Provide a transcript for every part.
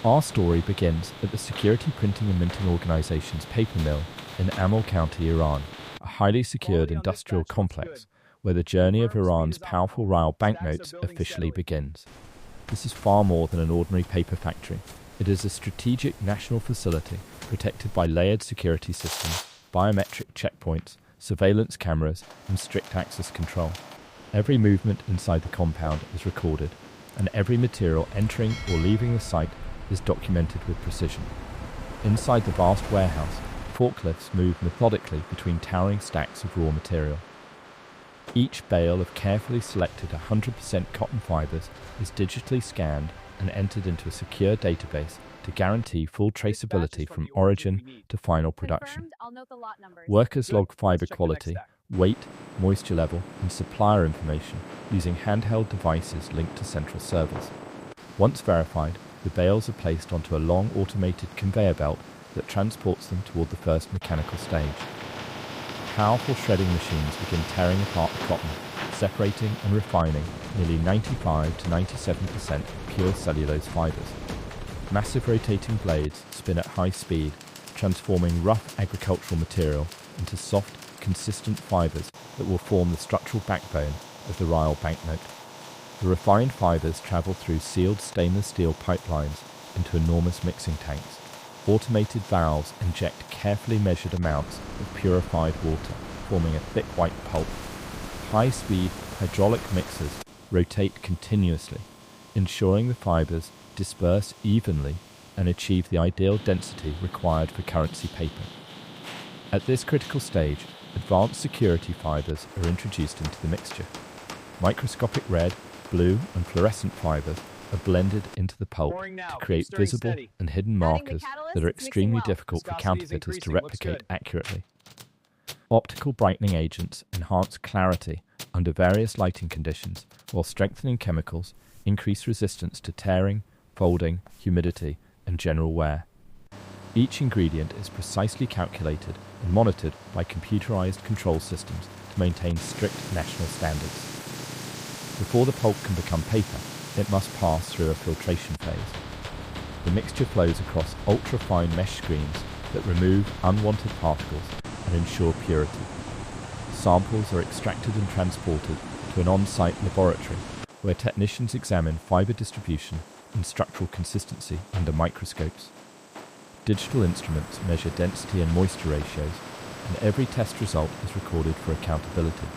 Our story begins at the Security Printing and Minting Organization's paper mill in Amal County, Iran, a highly secured industrial complex where the journey of Iran's powerful Rial banknotes officially begins. This is far more than an ordinary paper factory. It is a strategic national facility protected by layered security systems, biometric checkpoints, surveillance cameras, and strict access control. Every movement inside the compound is recorded, and every material entering or leaving the site is documented with precision. Inside the vast warehouse, forklifts move methodically between towering stacks of raw material. Each bale of carefully selected 100% cotton fibers is digitally scanned and entered into a secure database to guarantee full traceability from origin to final production. Workers log fiber quality, weight, moisture level, and supplier information using handheld devices linked to central servers. Once verified, the bales are placed onto a long automated conveyor belt that transports them toward the first mechanical stage. Powerful shredding machines begin tearing apart the cotton, separating and refining nearly 95 to 97% pure cellulose fibers. Massive rotating blades spin at high speed, transforming rough agricultural material into soft, consistent fibers that will form the structural backbone of the Rial banknote. The refined fibers travel through sealed stainless steel pipelines into enormous mixing tanks. Automated valves inject carefully measured amounts of purified water, forming a thick white pulp. High-speed hydraulic mixers rotate continuously, ensuring the fibers disperse evenly and achieve the ideal density required for currency paper. At this critical stage, advanced security fibers are introduced into the mixture. Microscopic red, blue, and fluorescent fibers are blended into the pulp to create visible and hidden markers that are extremely difficult for counterfeiters to replicate accurately. Optical brightening agents enhance clarity under various lighting conditions, while strengthening chemicals increase resistance to tearing, folding, humidity, and general wear. Each ingredient is precisely calculated and monitored by computerized control systems to maintain strict national standards. Before the pulp can become paper, it must pass through a filtration phase. The mixture flows across ultra-fine mesh screens that remove unwanted particles and ensure purity. Samples are extracted and transported to an on-site laboratory where technicians examine fiber distribution and structural consistency under microscopes. Digital instruments measure density and moisture ratios, and every test result is recorded for accountability.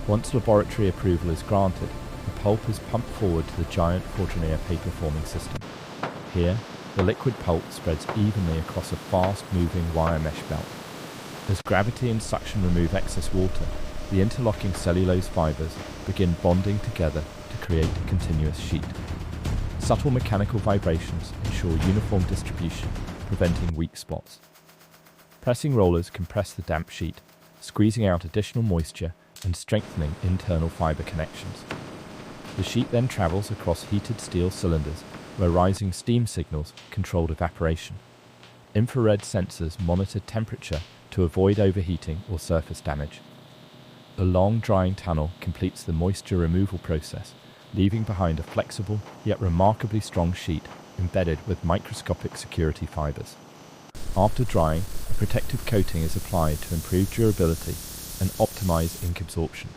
Once laboratory approval is granted, the pulp is pumped forward to the giant Fourdrinier paper forming system. Here, the liquid pulp spreads evenly across a fast-moving wire mesh belt. As gravity and suction remove excess water, the interlocking cellulose fibers begin bonding together to create a continuous sheet. Subtle mechanical vibrations ensure uniform distribution, preventing weak spots. Pressing rollers compress the damp sheet, squeezing out additional moisture and strengthening internal fiber connections. The sheet then travels across heated steel cylinders where rising steam signals control evaporation. Infrared sensors monitor temperature to avoid overheating or surface damage. A long drying tunnel completes the moisture removal process, leaving behind a flexible yet remarkably strong sheet embedded with microscopic security fibers. After drying, a protective coating is applied to improve durability and optimize ink absorption.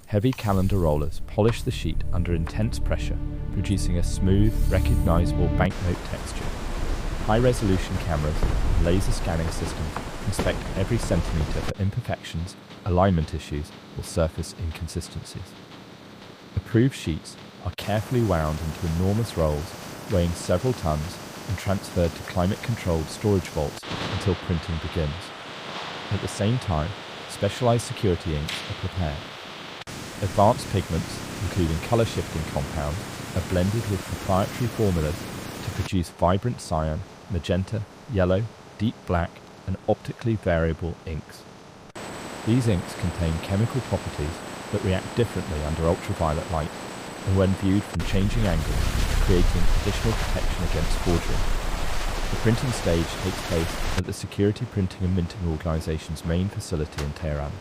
Heavy calendar rollers polish the sheet under intense pressure, producing a smooth, recognizable banknote texture. High-resolution cameras and laser scanning systems inspect every centimeter for imperfections, alignment issues, or surface inconsistencies. Approved sheets are carefully wound into enormous rolls, weighing several tons, and transferred to climate-controlled storage vaults until printing begins. At the same time, specialized security inks are prepared. Advanced pigments, including color-shifting compounds, are blended with proprietary formulas to produce vibrant cyan, magenta, yellow, deep black, and optically variable inks. These inks contain chemical properties that react differently under ultraviolet light, and when viewed from changing angles, creating additional protection against forgery. The printing stage takes place at the Security Printing and Minting Organization's main facility in Tehran.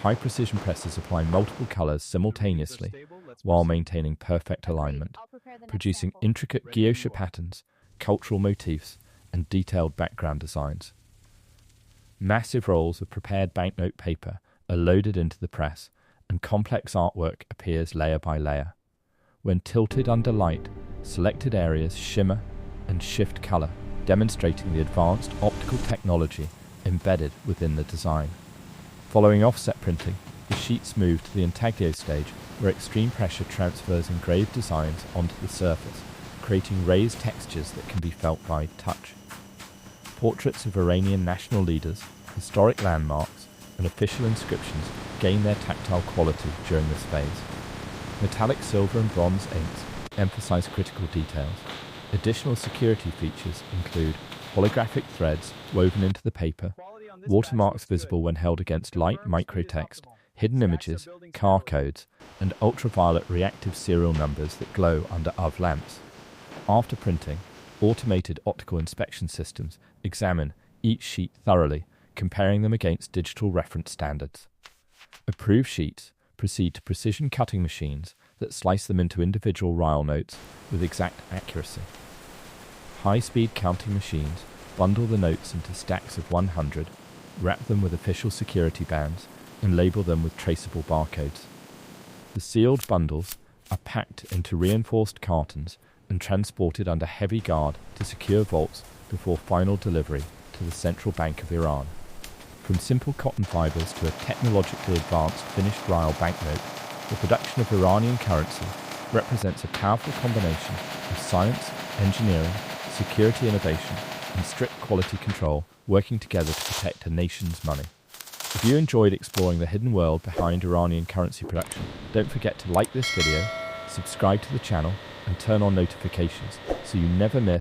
High-precision presses apply multiple colors simultaneously while maintaining perfect alignment, producing intricate guilloche patterns cultural motifs, and detailed background designs. Massive rolls of prepared banknote paper are loaded into the press, and complex artwork appears layer by layer. When tilted under light, selected areas shimmer and shift color, demonstrating the advanced optical technology embedded within the design. Following offset printing, the sheets move to the intaglio stage, where extreme pressure transfers engraved designs onto the surface, creating raised textures that can be felt by touch. Portraits of Iranian national leaders, historic landmarks, and official inscriptions gain their tactile quality during this phase. Metallic silver and bronze inks emphasize critical details. Additional security features include holographic threads woven into the paper, watermarks visible when held against light microtext, hidden images, car codes, and ultraviolet reactive serial numbers that glow under UV lamps. After printing, automated optical inspection systems examine each sheet thoroughly, comparing them against digital reference standards. Approved sheets proceed to precision cutting machines that slice them into individual Rial notes with exact accuracy. High-speed counting machines bundle the notes into stacks of 100, wrap them with official security bands, and label them with traceable barcodes. The sealed bundles are packed into reinforced cartons and transported under heavy guard to secure vaults before final delivery to the Central Bank of Iran. From simple cotton fibers to a technologically advanced finished Rial banknote, the production of Iranian currency represents a powerful combination of science, engineering, security innovation, and strict quality control working together to protect a nation's money. If you enjoyed exploring the hidden world behind Iranian currency production, don't forget to like this video, subscribe to the channel, and turn on notifications so you never miss